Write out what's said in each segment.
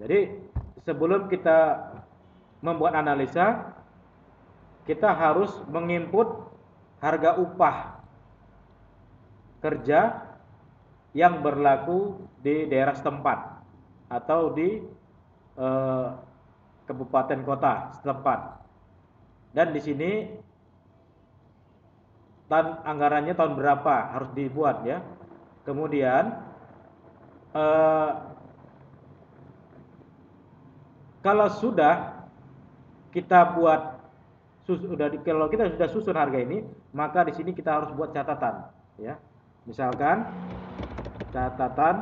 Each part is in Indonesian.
Jadi sebelum kita membuat analisa, kita harus menginput harga upah kerja yang berlaku di daerah setempat atau di kabupaten kota setempat. Dan di sini anggarannya tahun berapa harus dibuat ya. Kemudian kalau sudah kita buat kalau kita sudah susun harga ini, maka di sini kita harus buat catatan ya. Misalkan catatan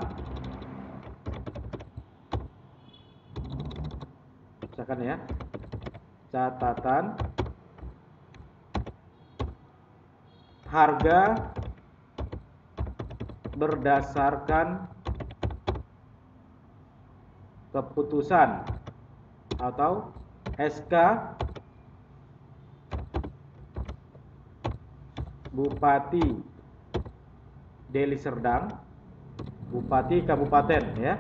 ya. Catatan harga berdasarkan keputusan atau SK Bupati Deli Serdang, Bupati Kabupaten ya,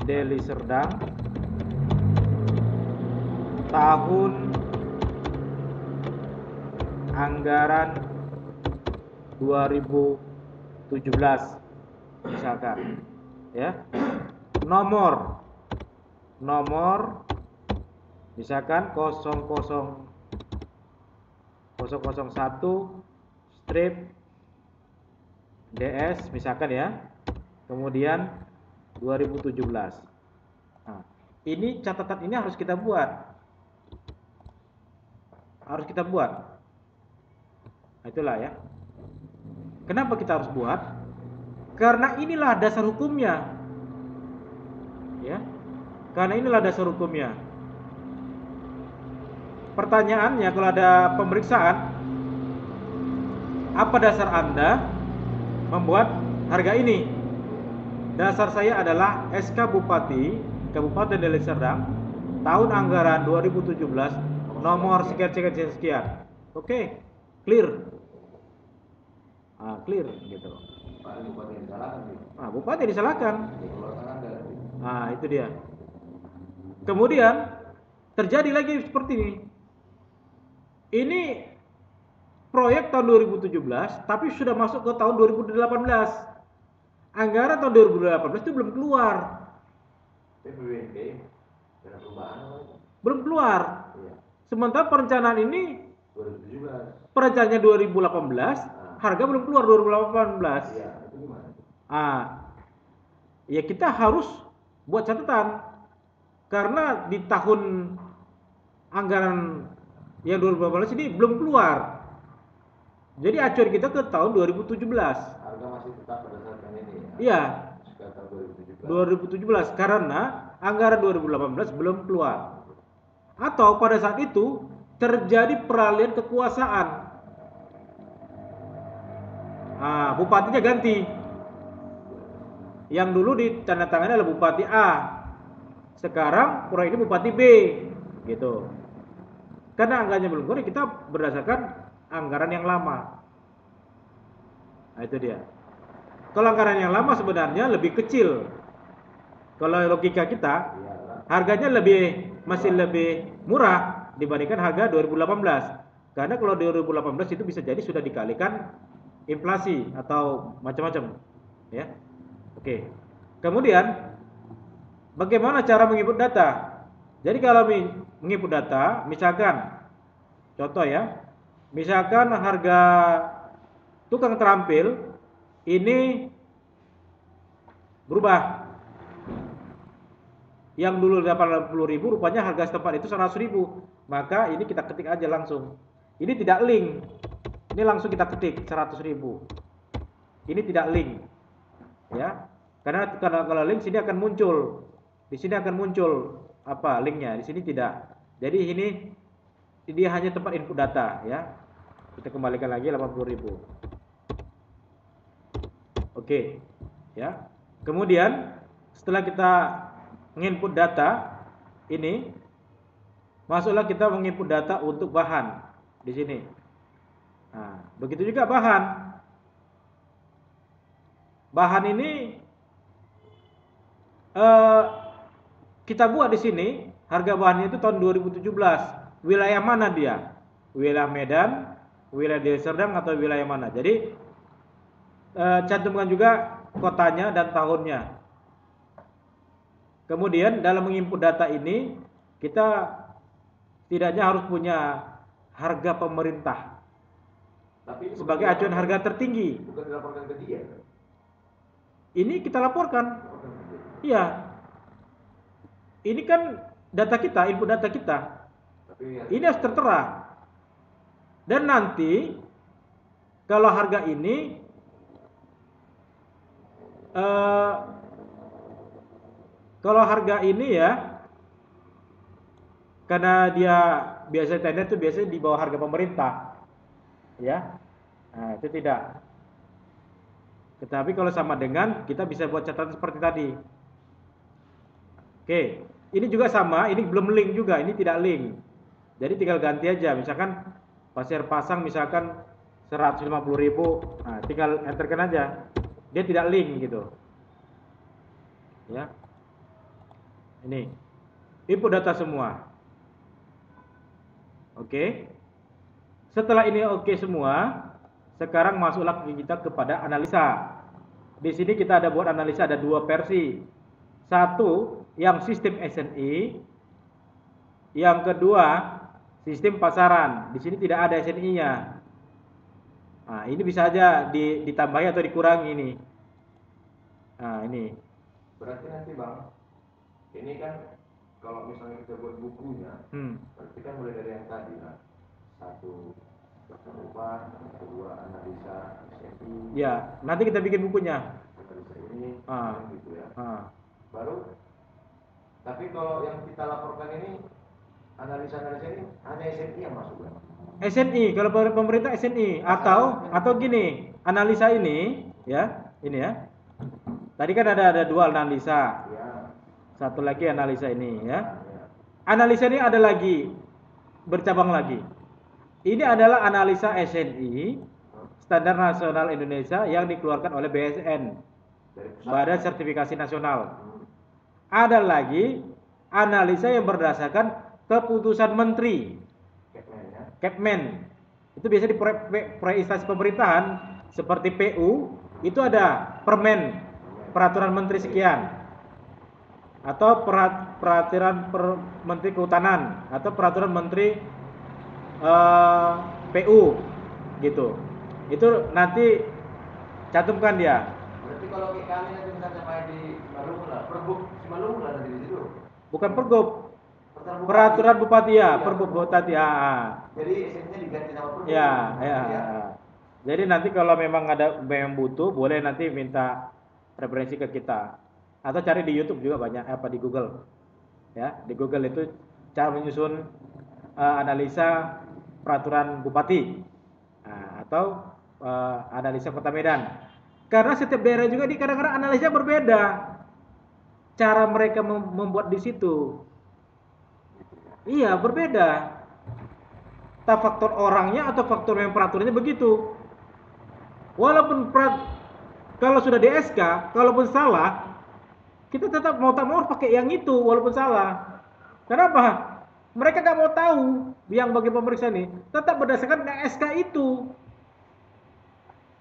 Deli Serdang, tahun anggaran 2017 misalkan ya. Nomor misalkan 001 strip DS misalkan ya. Kemudian 2017. Nah, ini catatan ini harus kita buat. Nah, itulah ya. Kenapa kita harus buat? Karena inilah dasar hukumnya. Ya. Karena inilah dasar hukumnya. Pertanyaannya kalau ada pemeriksaan, apa dasar Anda membuat harga ini? Dasar saya adalah SK Bupati Kabupaten Deli Serdang tahun anggaran 2017 nomor sekian. Oke, clear. Clear gitu. Bupati disalahkan. Nah, itu dia. Kemudian terjadi lagi seperti ini. Ini proyek tahun 2017 tapi sudah masuk ke tahun 2018. Anggaran tahun 2018 itu belum keluar. Belum keluar. Sementara perencanaan ini 2017. Perencanaannya 2018, harga belum keluar 2018. Iya, itu gimana? Ya kita harus buat catatan. Karena di tahun anggaran yang 2018 ini belum keluar. Jadi acuan kita ke tahun 2017. Harga masih tetap berdasarkan ini ya? Iya. Tahun 2017 karena anggaran 2018 belum keluar. Atau pada saat itu terjadi peralihan kekuasaan. Bupatinya ganti. Yang dulu ditandatangani adalah Bupati A. Sekarang proyek ini Bupati B, gitu. Karena anggarannya belum keluar, kita berdasarkan anggaran yang lama. Nah, itu dia. Kalau anggaran yang lama sebenarnya lebih kecil. Kalau logika kita, harganya masih lebih murah dibandingkan harga 2018. Karena kalau 2018 itu bisa jadi sudah dikalikan inflasi atau macam-macam, ya. Oke. Kemudian bagaimana cara menginput data? Jadi kalau menginput data, misalkan contoh ya, misalkan harga tukang terampil ini berubah. Yang dulu 80.000 rupanya harga setempat itu 100.000. Maka ini kita ketik aja langsung. Ini tidak link. Ini langsung kita ketik 100.000. Ini tidak link. Ya. Karena kalau link sini akan muncul. Di sini akan muncul apa linknya, di sini tidak. Jadi ini dia hanya tempat input data ya. Kita kembalikan lagi 80.000. Oke. Ya. Kemudian setelah kita menginput data ini, masuklah kita menginput data untuk bahan di sini. Nah, begitu juga bahan. Bahan ini eh, kita buat di sini harga bahannya itu tahun 2017. Wilayah mana dia? Wilayah Medan, wilayah Deli Serdang atau wilayah mana? Jadi cantumkan juga kotanya dan tahunnya. Kemudian dalam menginput data ini kita setidaknya harus punya harga pemerintah. Tapi sebagai acuan harga tertinggi. Bukan dilaporkan ke dia. Ini kita laporkan. Iya. Ini kan data kita, input data kita. Ini harus tertera. Dan nanti kalau harga ini ya, karena dia biasa tender itu biasanya di bawah harga pemerintah, ya. Nah, itu tidak. Tetapi kalau sama dengan kita bisa buat catatan seperti tadi. Oke, ini juga sama. Ini belum link juga. Ini tidak link. Jadi tinggal ganti aja. Misalkan pasir pasang misalkan 150.000. Nah, tinggal enterkan aja. Dia tidak link gitu. Ya. Ini input data semua. Oke. Setelah ini oke semua, sekarang masuklah kita kepada analisa. Di sini kita ada buat analisa, ada dua versi. Satu yang sistem SNI, yang kedua sistem pasaran. Di sini tidak ada SNI-nya. Nah, ini bisa aja ditambahi atau dikurangi ini. Nah, ini. Berarti nanti Bang, ini kan kalau misalnya kita buat bukunya, berarti kan mulai dari yang tadi lah. Satu daftar upah, kedua analisa SNI. Ya, nanti kita bikin bukunya. Analisa ini, gitu ya. Baru, tapi kalau yang kita laporkan ini analisa ini hanya SNI yang masuk kan? SNI, kalau pemerintah SNI atau gini, analisa ini ya, ini ya. Tadi kan ada dua analisa. Ya. Satu lagi analisa ini ya. Analisa ini ada lagi, bercabang lagi. Ini adalah analisa SNI, Standar Nasional Indonesia yang dikeluarkan oleh BSN, Badan Sertifikasi Nasional. Ada lagi analisa yang berdasarkan keputusan menteri, Kepmen. Itu biasa di proyek instansi pemerintahan seperti PU, itu ada permen, peraturan menteri sekian, atau peraturan menteri kehutanan, atau peraturan menteri PU, gitu. Itu nanti cantumkan dia. Berarti kalau kami nanti misalnya main di Simalungun lah, Pergub Simalungun lah di situ. Bukan Pergub, peraturan bupati ya, Pergub bupati ya. Jadi esensinya diganti nama Pergub. Ya. Jadi nanti kalau memang butuh, boleh nanti minta referensi ke kita, atau cari di YouTube juga banyak, di Google. Ya, di Google itu cara menyusun analisa peraturan bupati, atau analisa Kota Medan. Karena setiap daerah juga di kadang-kadang analisa berbeda. Cara mereka membuat di situ. Iya, berbeda. Tak faktor orangnya atau faktor yang peraturannya begitu. Walaupun kalau sudah di SK, kalaupun salah, kita tetap mau tak mau pakai yang itu walaupun salah. Kenapa? Mereka gak mau tahu yang bagi pemeriksa ini, tetap berdasarkan SK itu.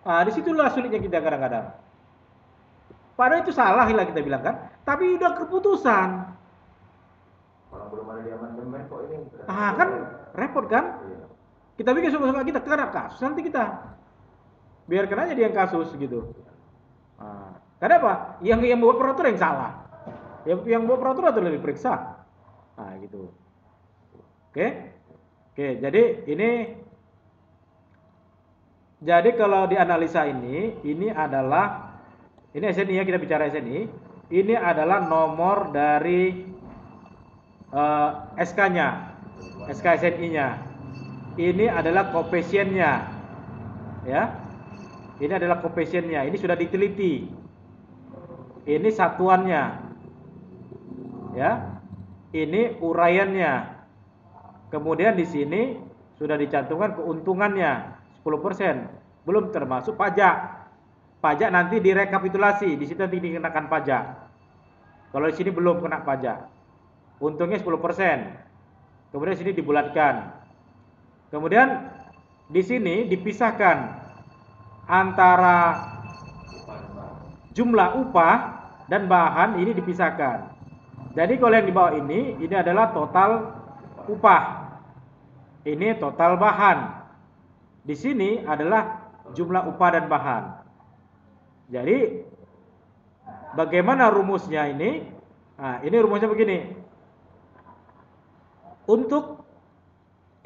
Disitulah sulitnya kita kadang-kadang. Padahal itu salah lah kita bilang kan, tapi udah keputusan. Kalau belum ada di amandemen kok ini. Kan repot kan? Iya. Kita bikin suka-suka kita, karena kasus nanti kita biarkan aja dia yang kasus gitu. Kenapa? Yang buat peraturan yang salah. Yang buat peraturan itu lebih diperiksa. Gitu. Oke, jadi kalau di analisa ini adalah, ini SNI ya, kita bicara SNI, ini adalah nomor dari SK-nya, SK SNI-nya. Ini adalah koefisiennya, ya. Ini adalah koefisiennya. Ini sudah diteliti. Ini satuannya, ya. Ini uraiannya. Kemudian di sini sudah dicantumkan keuntungannya 10%, belum termasuk pajak. Pajak nanti direkapitulasi, di situ nanti dikenakan pajak. Kalau di sini belum kena pajak. Untungnya 10%. Kemudian sini dibulatkan. Kemudian di sini dipisahkan antara jumlah upah dan bahan, ini dipisahkan. Jadi kalau yang di bawah ini adalah total upah. Ini total bahan. Di sini adalah jumlah upah dan bahan. Jadi bagaimana rumusnya ini? Nah, ini rumusnya begini. Untuk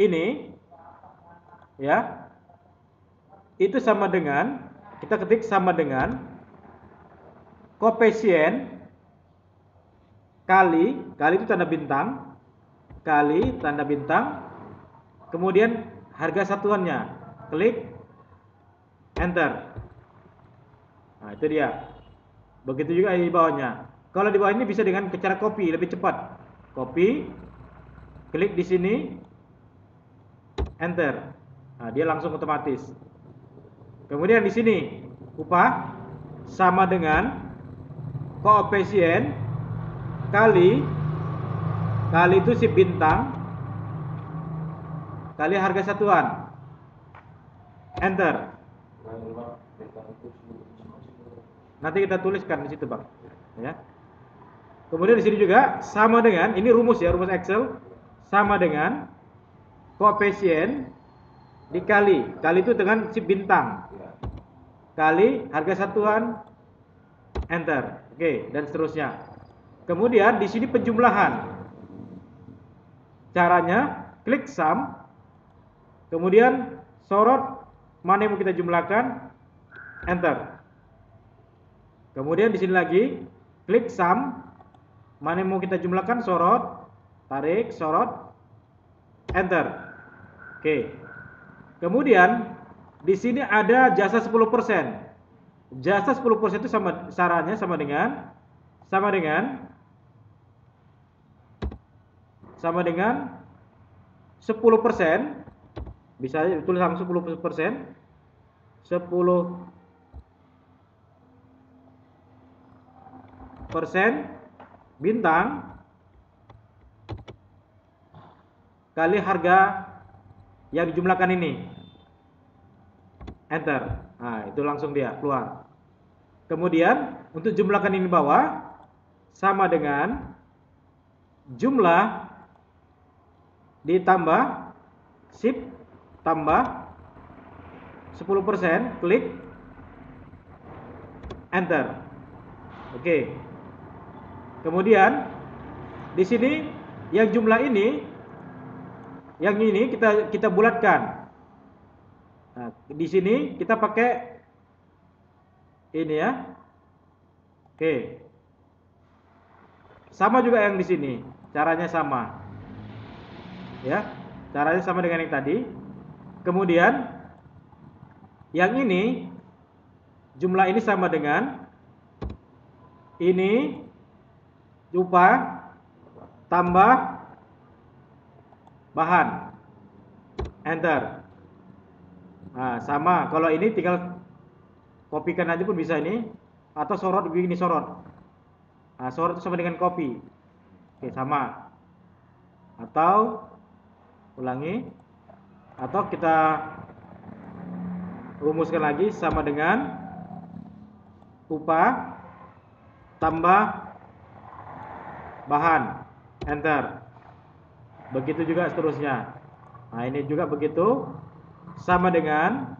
ini ya, itu sama dengan, kita ketik sama dengan koefisien kali itu tanda bintang, kali tanda bintang, kemudian harga satuannya, klik enter. Nah, itu dia. Begitu juga di bawahnya. Kalau di bawah ini bisa dengan cara copy, lebih cepat. Copy, klik di sini, enter. Nah, dia langsung otomatis. Kemudian di sini upah sama dengan koefisien kali itu si bintang kali harga satuan, enter. Nanti kita tuliskan di situ, Bang. Ya. Kemudian di sini juga sama dengan, ini rumus ya, rumus Excel, sama dengan koefisien dikali itu dengan si bintang kali harga satuan, enter. Oke, dan seterusnya. Kemudian di sini penjumlahan. Caranya klik sum, kemudian sorot mana yang mau kita jumlahkan, enter. Kemudian di sini lagi klik sum, mana yang mau kita jumlahkan, sorot, tarik, sorot, enter. Oke. Kemudian di sini ada jasa 10%. Jasa 10% itu caranya sama dengan 10%. Bisa ditulis langsung 10%. 10% bintang kali harga yang dijumlahkan ini, enter. Nah, itu langsung dia keluar. Kemudian untuk jumlahkan ini bawah sama dengan jumlah ditambah shift tambah 10%, klik enter. Oke. Kemudian di sini yang jumlah ini, yang ini kita bulatkan. Nah, di sini kita pakai ini ya. Oke. Sama juga yang di sini, caranya sama. Ya, caranya sama dengan yang tadi. Kemudian yang ini jumlah ini sama dengan ini upah tambah bahan, enter. Nah, sama. Kalau ini tinggal kopikan aja pun bisa ini, atau sorot begini, sorot. Nah, sorot itu sama dengan copy. Oke, sama. Atau ulangi, atau kita rumuskan lagi sama dengan upah tambah bahan, enter. Begitu juga seterusnya. Nah, ini juga begitu, sama dengan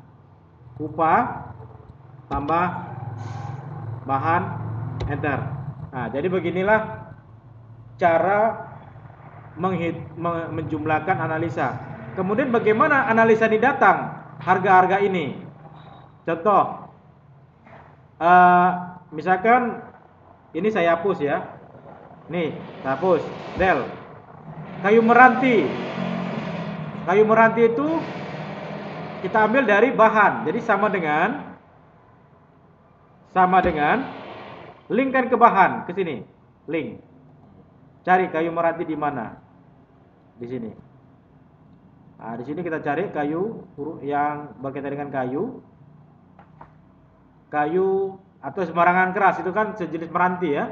upah tambah bahan, enter. Nah, jadi beginilah cara menjumlahkan analisa. Kemudian bagaimana analisa ini datang harga-harga ini? Contoh, misalkan ini saya hapus ya. Nih, saya hapus del. Kayu meranti. Kayu meranti itu kita ambil dari bahan. Jadi sama dengan linkkan ke bahan, ke sini. Link. Cari kayu meranti di mana? Di sini. Nah, di sini kita cari kayu yang berkaitan dengan kayu atau sembarangan keras, itu kan sejenis meranti ya.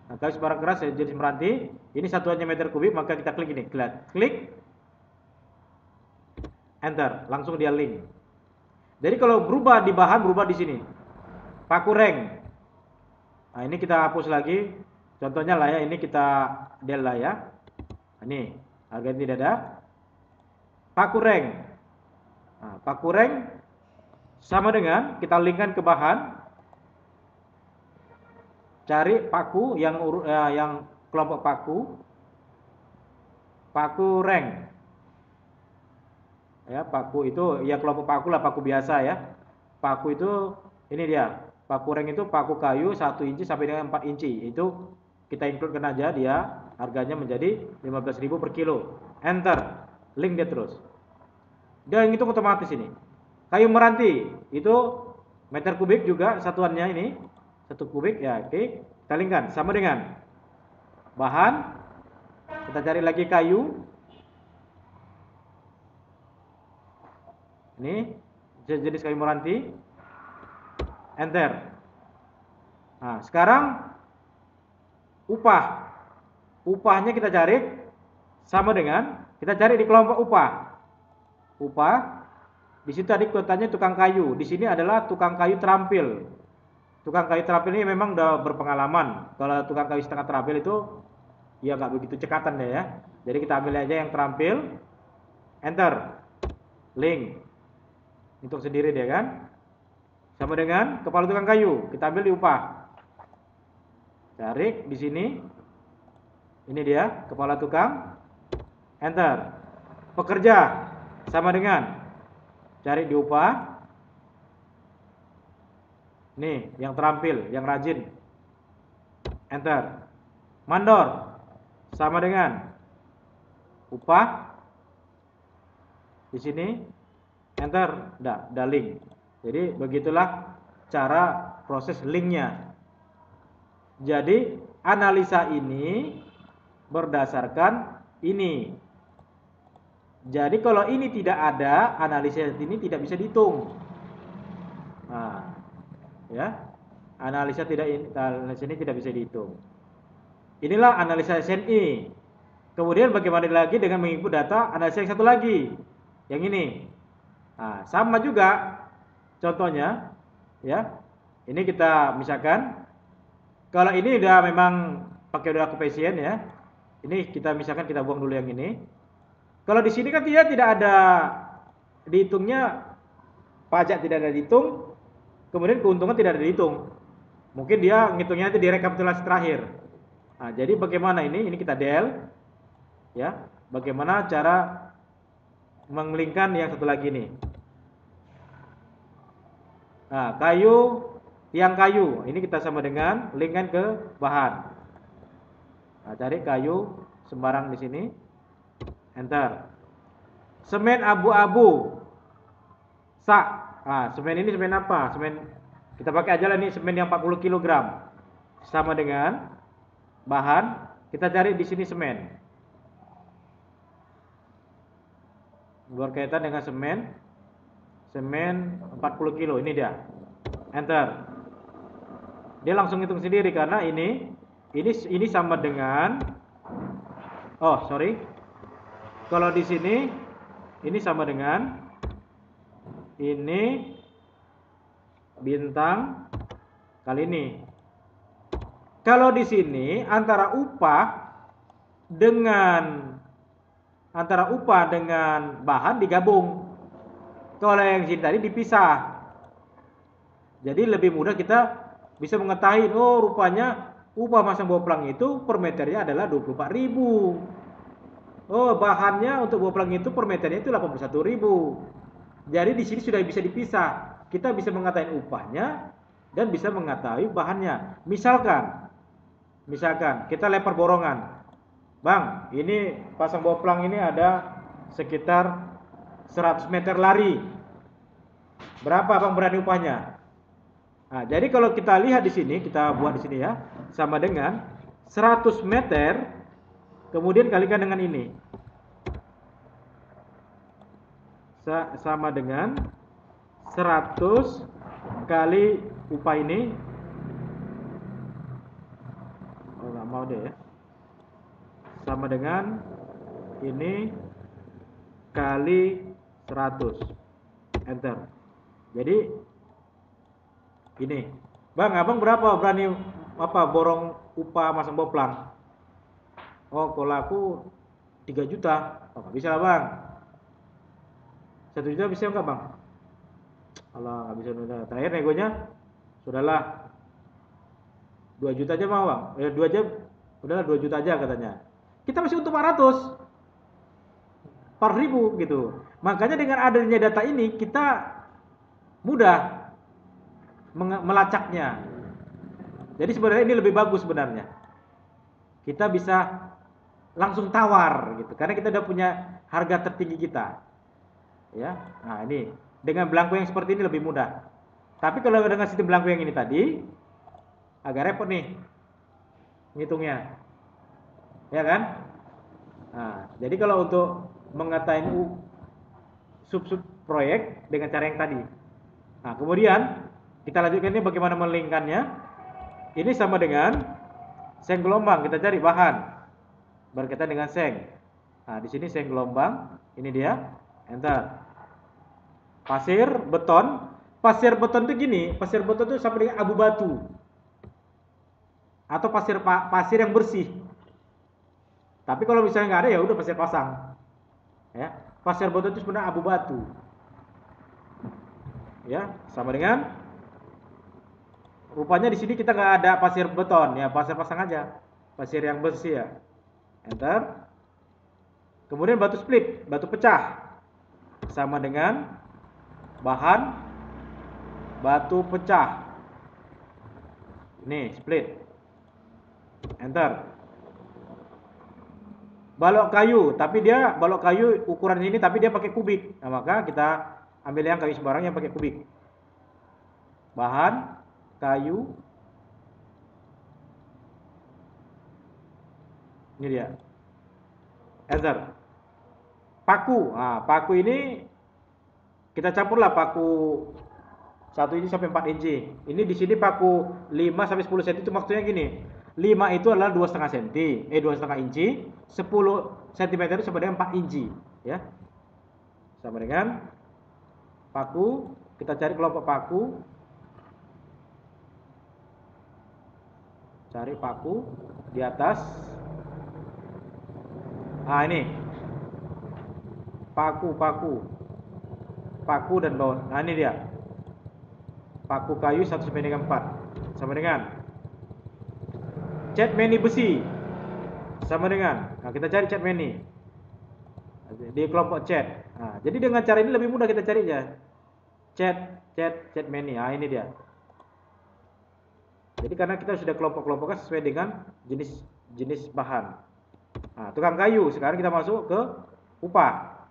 Nah, kalau barang keras jenis meranti, ini satuannya meter kubik, maka kita klik ini, klik, enter, langsung dia link. Jadi kalau berubah di bahan, berubah di sini. Paku reng. Nah, ini kita hapus lagi. Contohnya lah ya, ini kita del lah ya. Ini harganya tidak ada. Paku reng. Nah, paku reng sama dengan kita linkkan ke bahan. Cari paku yang kelompok paku reng. Ya, paku itu ya kelompok paku lah, paku biasa ya. Paku itu ini dia. Paku reng itu paku kayu 1 inci sampai dengan 4 inci. Itu kita include-kan aja, dia harganya menjadi 15.000 per kilo. Enter. Link dia terus. Dia ngitung otomatis ini. Kayu meranti itu meter kubik juga satuannya ini. 1 kubik ya, oke. Kita linkkan sama dengan bahan. Kita cari lagi kayu. Ini jenis kayu meranti. Enter. Nah, sekarang upah. Upahnya kita cari sama dengan kita cari di kelompok upah. Upah. Di situ tadi kotanya tukang kayu. Di sini adalah tukang kayu terampil. Tukang kayu terampil ini memang udah berpengalaman. Kalau tukang kayu setengah terampil itu ya nggak begitu cekatan deh ya. Jadi kita ambil aja yang terampil. Enter. Link. Untuk sendiri dia kan. Sama dengan kepala tukang kayu. Kita ambil di upah. Cari di sini. Ini dia kepala tukang. Enter. Pekerja sama dengan cari di upah. Nih, yang terampil, yang rajin. Enter. Mandor sama dengan upah. Di sini enter, udah link. Jadi begitulah cara proses linknya. Jadi analisa ini berdasarkan ini. Jadi kalau ini tidak ada, analisa ini tidak bisa dihitung. Nah, ya, analisa ini tidak bisa dihitung. Inilah analisa SNI. Kemudian bagaimana lagi dengan menginput data analisa yang satu lagi, yang ini. Nah, sama juga. Contohnya, ya, ini kita misalkan, kalau ini udah memang pakai udah koefisien ya, ini kita misalkan kita buang dulu yang ini. Kalau di sini kan dia tidak ada dihitungnya, pajak tidak ada dihitung, kemudian keuntungan tidak ada dihitung. Mungkin dia ngitungnya itu di rekapitulasi terakhir. Nah, jadi bagaimana ini? Ini kita del, ya, bagaimana cara mengelingkan yang satu lagi ini. Nah, tiang kayu, ini kita sama dengan linkkan ke bahan. Nah, cari kayu sembarang di sini, enter. Semen abu-abu, sak. Nah, semen ini semen apa? Semen kita pakai aja lah ini semen yang 40 kg. Sama dengan bahan, kita cari di sini semen. Berkaitan dengan semen 40 kilo, ini dia. Enter. Dia langsung hitung sendiri karena ini sama dengan kalau di sini ini sama dengan ini bintang kali ini. Kalau di sini antara upah dengan bahan digabung. Kalau yang sini tadi dipisah. Jadi lebih mudah kita bisa mengetahui, oh rupanya upah masang boplang itu per meternya adalah 24.000. Oh, bahannya untuk boplang itu per meternya itu 81.000. Jadi di sini sudah bisa dipisah. Kita bisa mengetahui upahnya dan bisa mengetahui bahannya. Misalkan kita lempar borongan. Bang, ini pasang boplang ini ada sekitar 100 meter lari. Berapa Bang berani upahnya? Nah, jadi kalau kita lihat di sini, kita buat di sini ya, sama dengan 100 meter kemudian kalikan dengan ini. Sama dengan 100 kali upah ini. mau deh ya. Sama dengan ini kali 100. Enter. Jadi ini, Bang, abang berapa berani borong upah masang boplang? Oh, kalau aku 3 juta. Oh, nggak bisa lah, Bang. 1 juta bisa nggak, Bang? Allah, nggak bisa. Terakhir negonya sudahlah 2 juta aja mau, Bang. Ya 2 aja, udahlah 2 juta aja katanya. Kita masih untung 400 per ribu gitu. Makanya dengan adanya data ini kita mudah melacaknya. Jadi sebenarnya ini lebih bagus sebenarnya. Kita bisa langsung tawar gitu, karena kita udah punya harga tertinggi kita. Ya, nah ini dengan belangko yang seperti ini lebih mudah. Tapi kalau dengan sistem belangko yang ini tadi agak repot nih ngitungnya, ya kan? Nah, jadi kalau untuk mengatain sub proyek dengan cara yang tadi. Nah, kemudian kita lanjutkan ini bagaimana melingkannya. Ini sama dengan seng gelombang, kita cari bahan berkaitan dengan seng. Nah, di sini seng gelombang, ini dia, enter. Pasir beton itu gini, pasir beton itu sama dengan abu batu atau pasir yang bersih. Tapi kalau misalnya nggak ada ya udah pasir pasang. Ya, pasir beton itu sebenarnya abu batu. Ya, sama dengan rupanya di sini kita nggak ada pasir beton, ya pasir pasang aja, pasir yang bersih ya. Enter. Kemudian batu split, batu pecah, sama dengan bahan batu pecah. Ini split. Enter. Balok kayu, tapi dia balok kayu ukuran ini tapi dia pakai kubik. Nah, maka kita ambil yang kayu sembarang yang pakai kubik. Bahan kayu. Ini dia. Enter. Paku. Nah, paku ini kita campurlah paku 1 inci sampai 4 inci. Ini di sini paku 5 sampai 10 cm itu maksudnya gini. 5 itu adalah 2,5 cm, 2,5 inci, 10 cm itu sama dengan 4 inci, ya. Sama dengan paku, kita cari kelompok paku. Cari paku di atas. Nah, ini. Paku dan bawah. Nah, ini dia. Paku kayu 1 sampai dengan 4. Sama dengan cat meni besi. Sama dengan. Nah, kita cari cat meni di kelompok cat. Nah, jadi dengan cara ini lebih mudah kita cari ya. Cat meni. Nah, ini dia. Jadi karena kita sudah kelompok-kelompokkan sesuai dengan jenis bahan. Nah, tukang kayu. Sekarang kita masuk ke upah.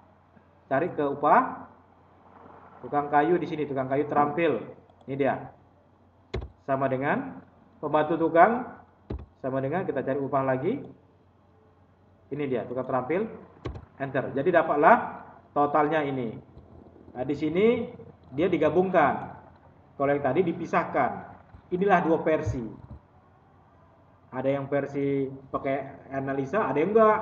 Cari ke upah. Tukang kayu di sini, tukang kayu terampil. Ini dia. Sama dengan pembantu tukang. Sama dengan kita cari upah lagi. Ini dia, tukang terampil. Enter. Jadi dapatlah totalnya ini. Nah, di sini dia digabungkan. Kalau yang tadi dipisahkan. Inilah 2 versi. Ada yang versi pakai analisa, ada yang enggak.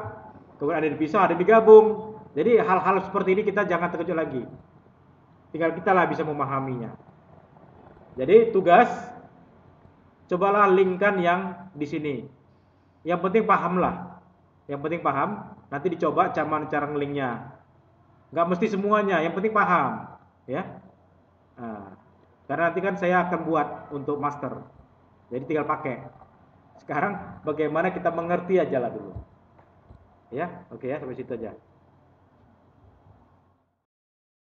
Kemudian ada yang dipisah, ada yang digabung. Jadi hal-hal seperti ini kita jangan terkejut lagi. Tinggal kita lah bisa memahaminya. Jadi tugas, cobalah linkkan yang di sini. Yang penting pahamlah. Yang penting paham. Nanti dicoba cara ngelinknya. Nggak mesti semuanya. Yang penting paham. Ya. Nah, karena nanti kan saya akan buat untuk master. Jadi tinggal pakai. Sekarang bagaimana kita mengerti aja lah dulu. Ya, oke ya, sampai situ aja.